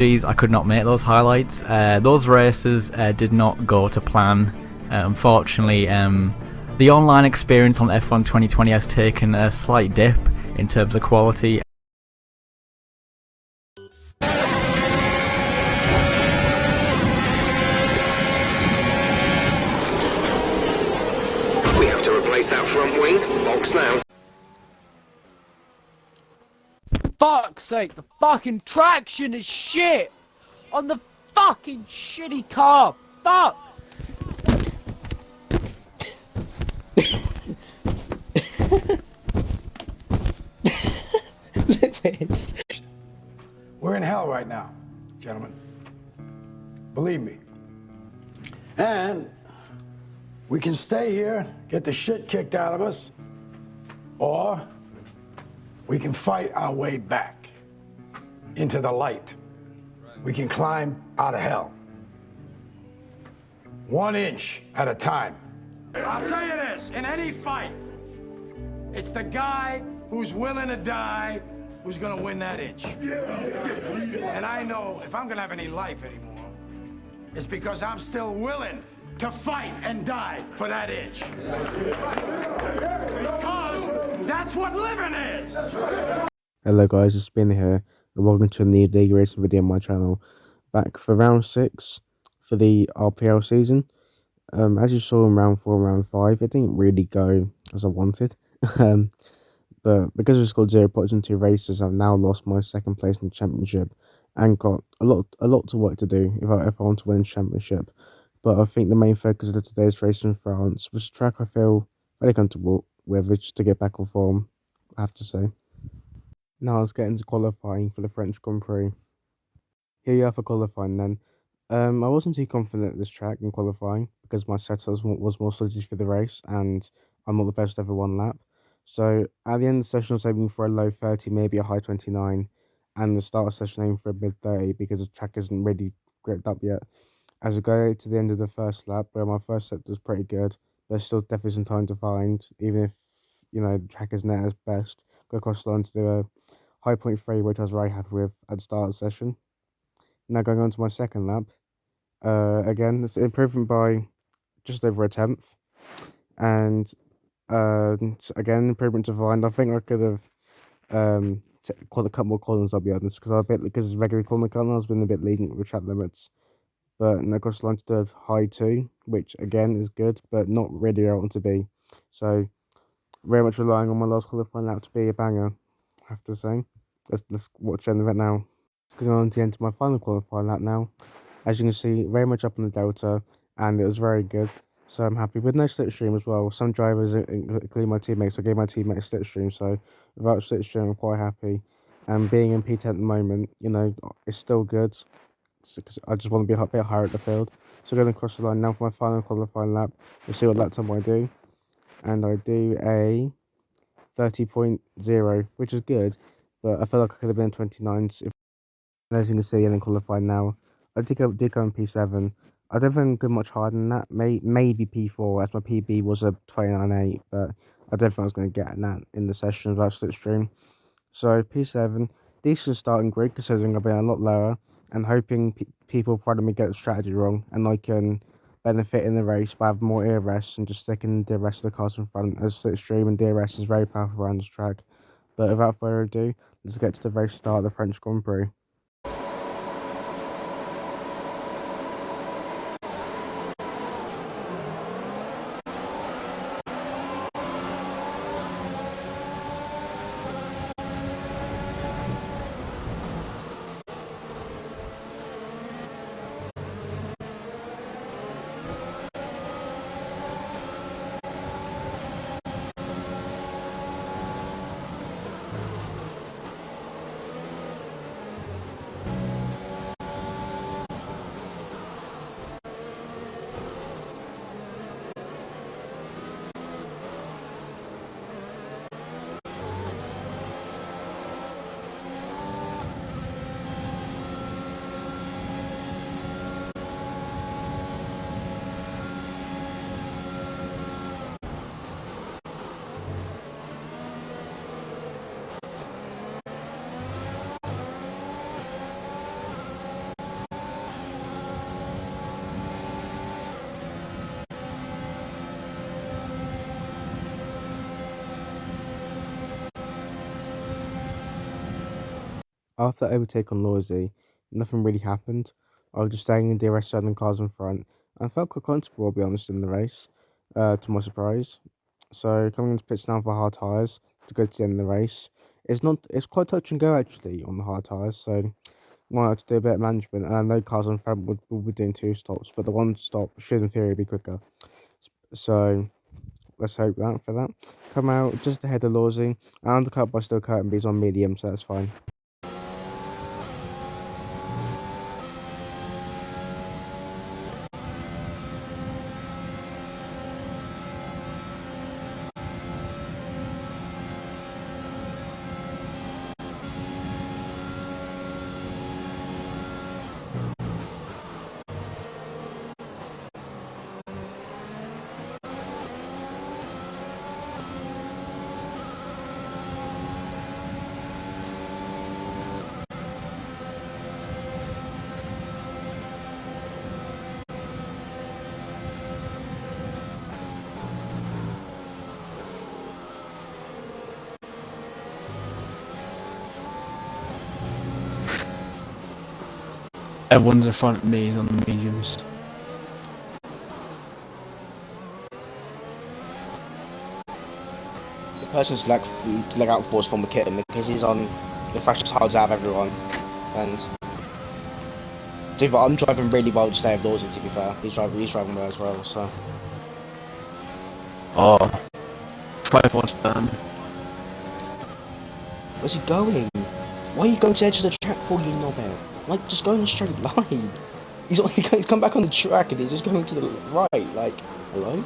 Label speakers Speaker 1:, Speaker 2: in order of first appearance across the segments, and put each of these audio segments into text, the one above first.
Speaker 1: I could not make those highlights. Those races did not go to plan. Unfortunately, the online experience on F1 2020 has taken a slight dip in terms of quality.
Speaker 2: We have to replace that front wing. Box now.
Speaker 3: Fuck's sake, the fucking traction is shit! On the fucking shitty car! Fuck!
Speaker 4: We're in hell right now, gentlemen. Believe me. And we can stay here, get the shit kicked out of us, or we can fight our way back into the light. We can climb out of hell. 1 inch at a time. I'll tell you this, in any fight, it's the guy who's willing to die who's gonna win that inch. And I know if I'm gonna have any life anymore, it's because I'm still willing to fight and die for that inch. Because that's what living is.
Speaker 5: Hello guys, it's Ben here, and welcome to a new daily racing video on my channel. Back for round 6 for the RPL season. As you saw in round 4 and round 5, it didn't really go as I wanted. But because I scored 0 points in 2 races, I've now lost my second place in the championship and got a lot to work to do if I want to win the championship. But I think the main focus of today's race in France was a track I feel very comfortable with, which to get back on form, I have to say. Now let's get into qualifying for the French Grand Prix. Here you are for qualifying then. I wasn't too confident at this track in qualifying because my setup was more suited for the race and I'm not the best over one lap. So at the end of the session I was aiming for a low 30, maybe a high 29, and the start of the session aiming for a mid 30 because the track isn't really gripped up yet. As we go to the end of the first lap, where my first set was pretty good, there's still definitely some time to find, even if, you know, the track isn't at its best. Go across the line to do a high point 3, which I was very happy with at the start of the session. Now going on to my second lap. Again, it's an improvement by just over a tenth. And again, improvement to find. I think I could have called a couple more corners, I'll be honest, because regular corner corners, I've been a bit lenient with track limits. But now across the line to do a high 2, which again is good, but not really where I want to be. So very much relying on my last qualifying lap to be a banger, I have to say. Let's watch the end of it now. Going on to the end of my final qualifying lap now. As you can see, very much up in the delta, and it was very good. So I'm happy with no slipstream as well. Some drivers, including my teammates, I gave my teammates slipstream, so without slipstream, I'm quite happy. And being in P10 at the moment, you know, it's still good. Because I just want to be a bit higher at the field. So going across the line now for my final qualifying lap. We'll see what lap time I do. And I do a 30.0, which is good, but I feel like I could have been 29s. As you can see, and then qualifying now, I did go in P7. I don't think I could much higher than that. Maybe P4, as my PB was a 29.8, but I don't think I was going to get that in the session without slipstream. So P7, decent starting grid considering I've been a lot lower, and hoping people probably me get the strategy wrong, and I can benefit in the race by having more DRS and just sticking the rest of the cars in front, as slipstream and DRS is very powerful around this track. But without further ado, let's get to the very start of the French Grand Prix. After I overtake on Lawsy, nothing really happened. I was just staying in DRS and cars in front, and felt quite comfortable, I'll be honest, in the race, to my surprise. So coming into pits now for hard tyres to go to the end of the race, it's quite touch and go actually on the hard tyres, so might have to do a bit of management, and I know cars in front will be doing 2 stops, but the 1 stop should in theory be quicker. So let's hope that for that. Come out just ahead of Lawsy, and undercut by Still Curtain, but he's on medium, so that's fine.
Speaker 3: Everyone's in front of me is on the mediums.
Speaker 6: The person's to look out for is from McKitten because he's on the fastest hards out of everyone. And I'm driving really well to stay outdoorsy, to be fair. He's driving well as well, so.
Speaker 3: Oh. Triforce burn.
Speaker 6: Where's he going? Why are you going to the edge of the track for, you knobhead? Like, just go in a straight line. He's come back on the track and he's just going to the right, like, hello?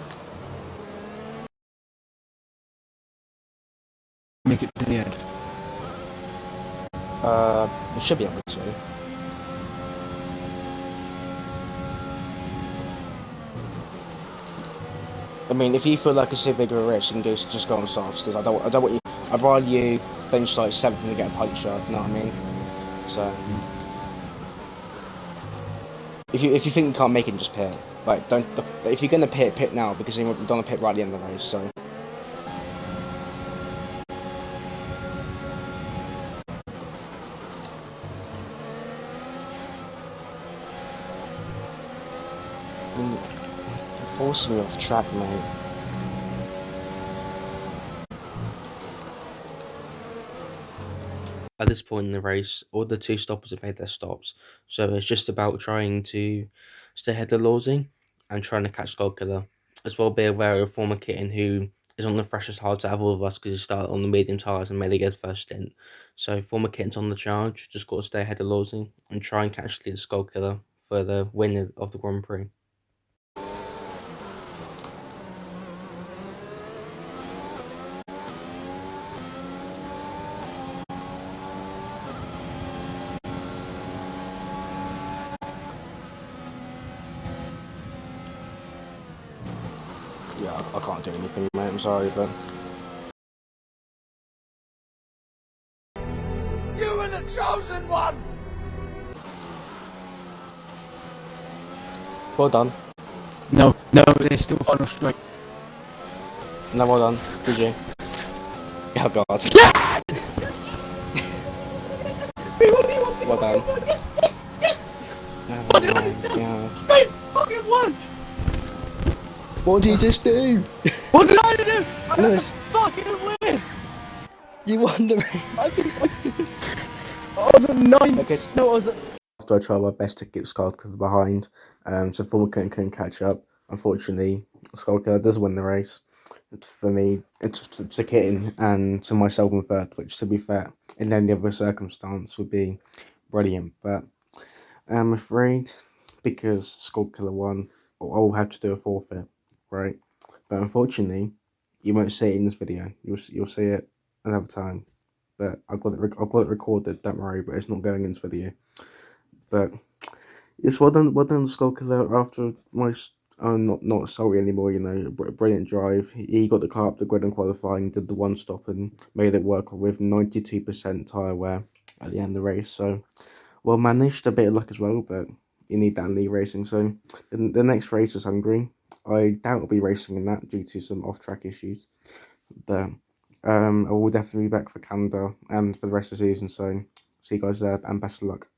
Speaker 3: Make it to the end.
Speaker 6: We should be able to. I mean, if you feel like it's a bigger risk, you can just go on softs, because I don't want you. I'd rather you finish like 7th and get a punch up. You know what I mean? So, if you think you can't make it, just pit. Like, don't. If you're gonna pit now, because you don't want to pit right at the end of the race. So. I mean, you're forcing me off track, mate. At this point in the race, all the 2 stoppers have made their stops, so it's just about trying to stay ahead of Lawsy and trying to catch Skullkiller. As well, be aware of former Kitten, who is on the freshest hards out of all of us because he started on the medium tyres and made it his first stint. So former Kitten's on the charge, just got to stay ahead of Lawsy and try and catch the Skullkiller for the win of the Grand Prix. Yeah, I can't do anything, mate, I'm sorry, but...
Speaker 3: You were the chosen one!
Speaker 6: Well done.
Speaker 3: No, there's still a final straight.
Speaker 6: No, well done. GG. Oh god. Well done. Oh my god.
Speaker 3: They fucking won!
Speaker 6: What did you just do?
Speaker 3: What did I do? I
Speaker 6: Lewis,
Speaker 3: fucking win!
Speaker 6: you won the race.
Speaker 3: I was at 9.
Speaker 6: Okay.
Speaker 3: No, I was at...
Speaker 5: After I tried my best to keep Skullkiller behind, so former couldn't catch up. Unfortunately, Skullkiller does win the race. For me, it's to Kitten and to myself in third, which, to be fair, in any other circumstance would be brilliant. But I'm afraid, because Skullkiller won, I'll have to do a forfeit, right? But unfortunately, you won't see it in this video. You'll see it another time. But I've got it recorded. Don't worry, but it's not going in this video. But it's well done, Skullkiller. After my not sorry anymore. You know, brilliant drive. He got the car up the grid in qualifying, did the 1 stop, and made it work with 92% tyre wear at the end of the race. So well managed, a bit of luck as well, but you need that in league racing. So the next race is Hungary. I doubt I'll be racing in that due to some off-track issues, but I will definitely be back for Canada and for the rest of the season. So See you guys there, and best of luck.